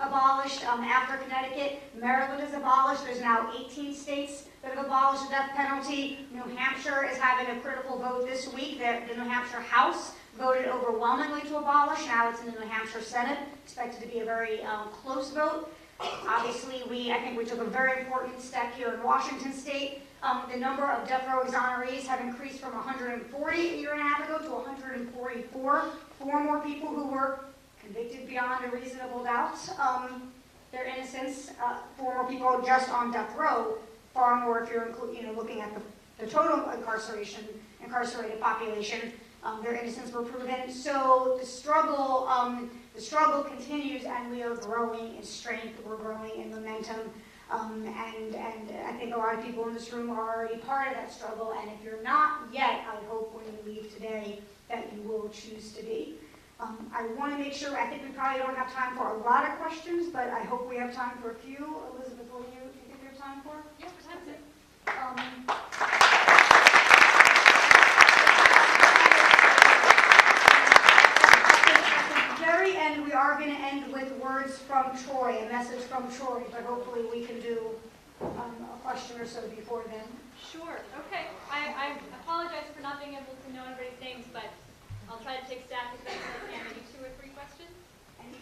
abolished after Connecticut. Maryland is abolished. There's now 18 states that have abolished the death penalty. New Hampshire is having a critical vote this week. The New Hampshire House voted overwhelmingly to abolish. Now it's in the New Hampshire Senate. Expected to be a very close vote. Obviously, I think we took a very important step here in Washington State. The number of death row exonerees have increased from 140 a year and a half ago to 144. 4 more people who were convicted beyond a reasonable doubt. Their innocence, 4 more people just on death row. Far more if you're looking at the total incarcerated population. Their innocence were proven. So the struggle continues, and we are growing in strength. We're growing in momentum. And I think a lot of people in this room are already part of that struggle. And if you're not yet, I hope when you leave today that you will choose to be. I want to make sure, I think we probably don't have time for a lot of questions, but I hope we have time for a few. Elizabeth, what do you think we have time for? Yeah, for time's it. At the very end, we are going to end with words from Troy, a message from Troy, but hopefully we can do a question or so before then. Sure. Okay. I apologize for not being able to know everybody's names, but I'll try to take staff as best as I can. Maybe 2 or 3 questions.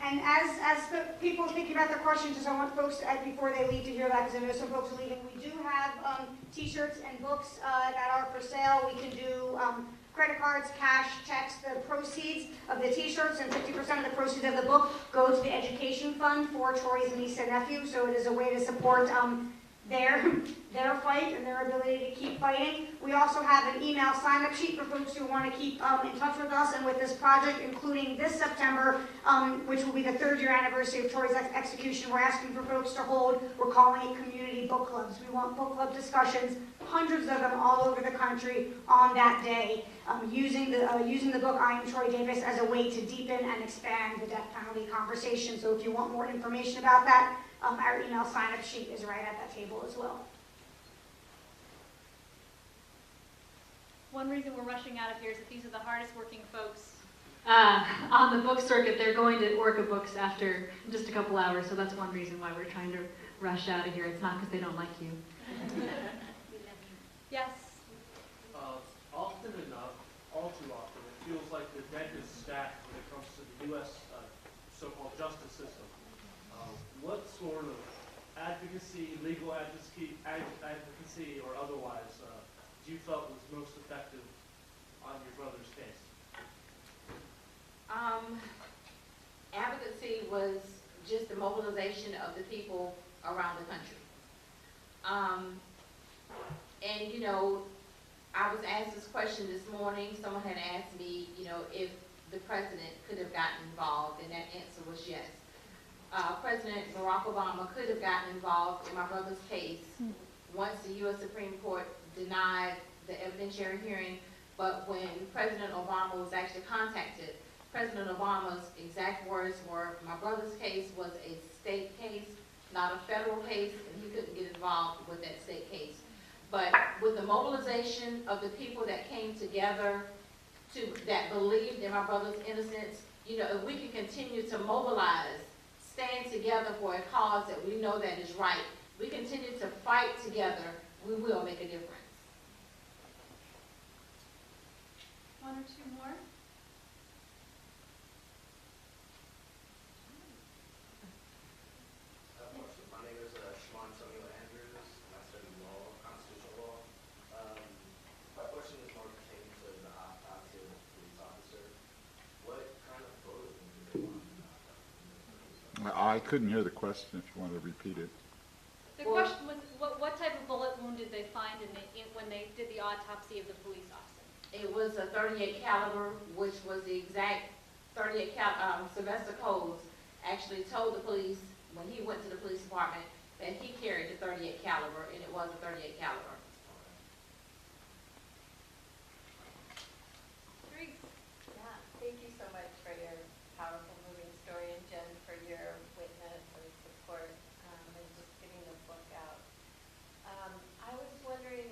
And as the people thinking about their questions, just I want folks before they leave to hear that, because I know some folks are leaving. We do have T-shirts and books that are for sale. We can do credit cards, cash, checks. The proceeds of the T-shirts and 50% of the proceeds of the book go to the education fund for Troy's niece and nephew. So it is a way to support their fight and their ability to keep fighting. We also have an email sign-up sheet for folks who want to keep in touch with us and with this project, including this September, which will be the 3rd year anniversary of Troy's execution. We're asking for folks to hold, we're calling it community book clubs. We want book club discussions, hundreds of them all over the country on that day, using the book I Am Troy Davis as a way to deepen and expand the death penalty conversation. So if you want more information about that, our email sign-up sheet is right at that table as well. One reason we're rushing out of here is that these are the hardest working folks on the book circuit. They're going to Orca Books after just a couple hours, so that's one reason why we're trying to rush out of here. It's not because they don't like you. Yes? Often enough, all too often, it feels like the deck is stacked when it comes to the U.S. So-called justice system. What sort of advocacy, legal advocacy, or otherwise, do you felt was most effective on your brother's case? Advocacy was just the mobilization of the people around the country. And you know, I was asked this question this morning. Someone had asked me, you know, if the president could have gotten involved, and that answer was yes. President Barack Obama could have gotten involved in my brother's case once the U.S. Supreme Court denied the evidentiary hearing, but when President Obama was actually contacted, President Obama's exact words were, my brother's case was a state case, not a federal case, and he couldn't get involved with that state case. But with the mobilization of the people that came together, that believed in my brother's innocence, you know, if we can continue to mobilize, stand together for a cause that we know that is right, we continue to fight together, we will make a difference. 1 or 2 more? My name is Shimon Samuel Andrews, and I study law, constitutional law. My question is more pertaining to the autopsy of the police officer. What kind of photos did they want in the autopsy? I couldn't hear the question if you want to repeat it. The question was, what type of bullet wound did they find when they did the autopsy of the police officer? It was a .38 caliber, which was the exact 38 caliber. Sylvester Coles actually told the police when he went to the police department that he carried the .38 caliber, and it was a .38 caliber. Therese. Yeah, thank you so much for your powerful, moving story, and Jen for your witness and support and just getting the book out. I was wondering,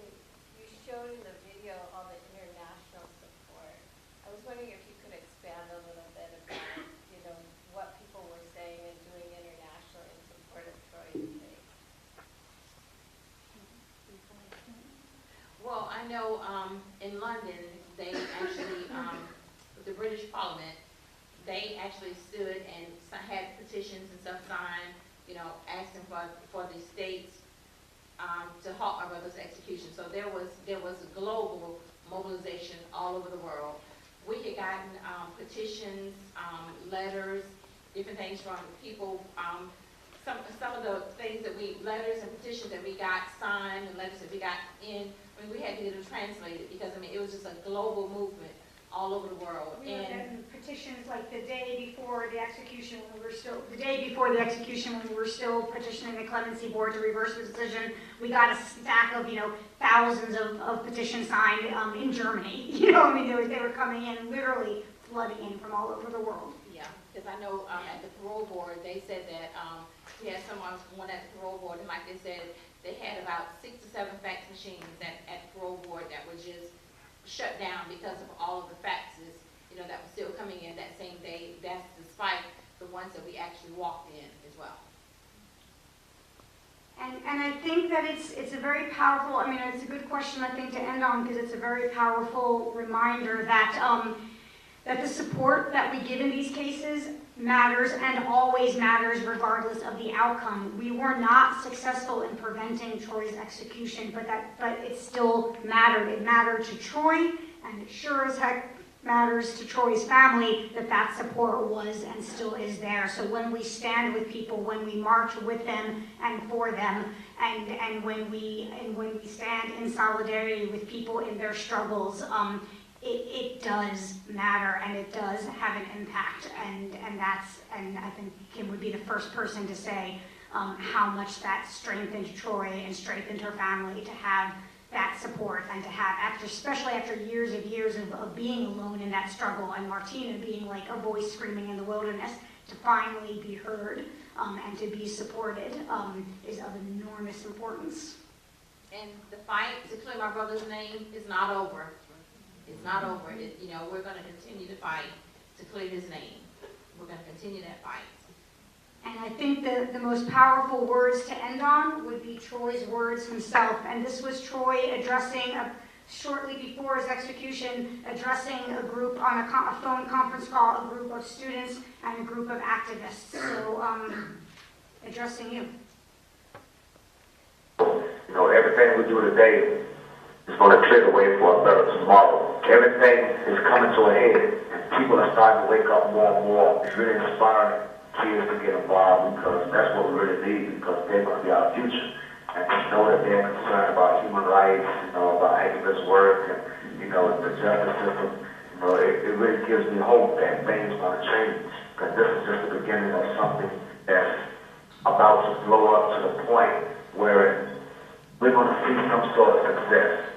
you showed in the video all the international support. I was wondering if you could expand a little bit about, you know, what people were saying and doing internationally know, in London, they actually, the British Parliament, they actually stood and had petitions and stuff signed, you know, asking for the states to halt my brother's execution. So there was a global mobilization all over the world. We had gotten petitions, letters, different things from people. Some of the things that letters and petitions that we got signed, and letters that we got in, I mean, we had to get them translated because, I mean, it was just a global movement all over the world. We were getting petitions like the day before the execution, when we were still petitioning the clemency board to reverse the decision. We got a stack of, you know, thousands of petitions signed in Germany. You know, I mean, they were coming in, literally flooding in from all over the world. Yeah, because I know at the parole board, they said that we had one at the parole board, and like they said, they had about 6 to 7 fax machines at the parole board that were just shut down because of all of the faxes, you know, that were still coming in that same day. That's despite the ones that we actually walked in as well. And I think that it's a very powerful, I mean, it's a good question, I think, to end on, because it's a very powerful reminder that that the support that we give in these cases matters and always matters regardless of the outcome. We were not successful in preventing Troy's execution, but it still mattered. It mattered to Troy, and it sure as heck matters to Troy's family that support was and still is there. So when we stand with people, when we march with them and for them, and when we stand in solidarity with people in their struggles, it does matter, and it does have an impact, and I think Kim would be the first person to say how much that strengthened Troy and strengthened her family to have that support, and to have, especially after years of being alone in that struggle, and Martina being like a voice screaming in the wilderness, to finally be heard and to be supported is of enormous importance. And the fight to clear my brother's name is not over. It's not over. You know, we're going to continue to fight to clear his name. We're going to continue that fight. And I think the most powerful words to end on would be Troy's words himself. And this was Troy addressing, shortly before his execution, addressing a group on a phone conference call, a group of students and a group of activists. So, addressing you. You know, everything we do today is going to clear the way for a better tomorrow. Everything is coming to a head, and people are starting to wake up more and more. It's really inspiring kids to get involved, because that's what we really need, because they're going to be our future. And to know that they're concerned about human rights, you know, about activist work, and, you know, the justice system, you know, it really gives me hope that things are going to change, because this is just the beginning of something that's about to blow up to the point where we're going to see some sort of success.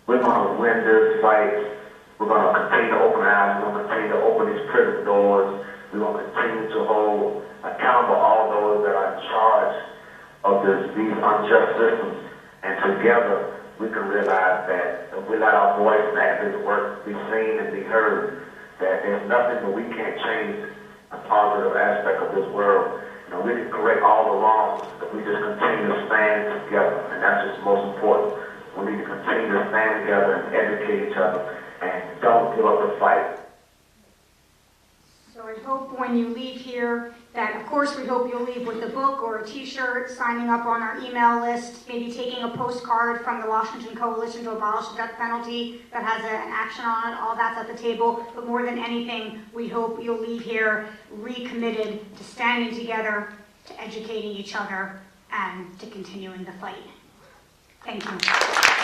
We're going to win this fight. We're going to continue to open eyes. We're going to continue to open these prison doors. We're going to continue to hold accountable all those that are in charge of these unjust systems. And together, we can realize that if we let our voice and activist work be seen and be heard, that there's nothing that we can't change a positive aspect of this world. You know, we can correct all the wrongs if we just continue to stand together, and that's what's most important. We need to continue to stand together and educate each other, and don't give up the fight. So I hope when you leave here that, of course, we hope you'll leave with a book or a t-shirt, signing up on our email list, maybe taking a postcard from the Washington Coalition to Abolish the Death Penalty that has an action on it. All that's at the table. But more than anything, we hope you'll leave here recommitted to standing together, to educating each other, and to continuing the fight. Thank you.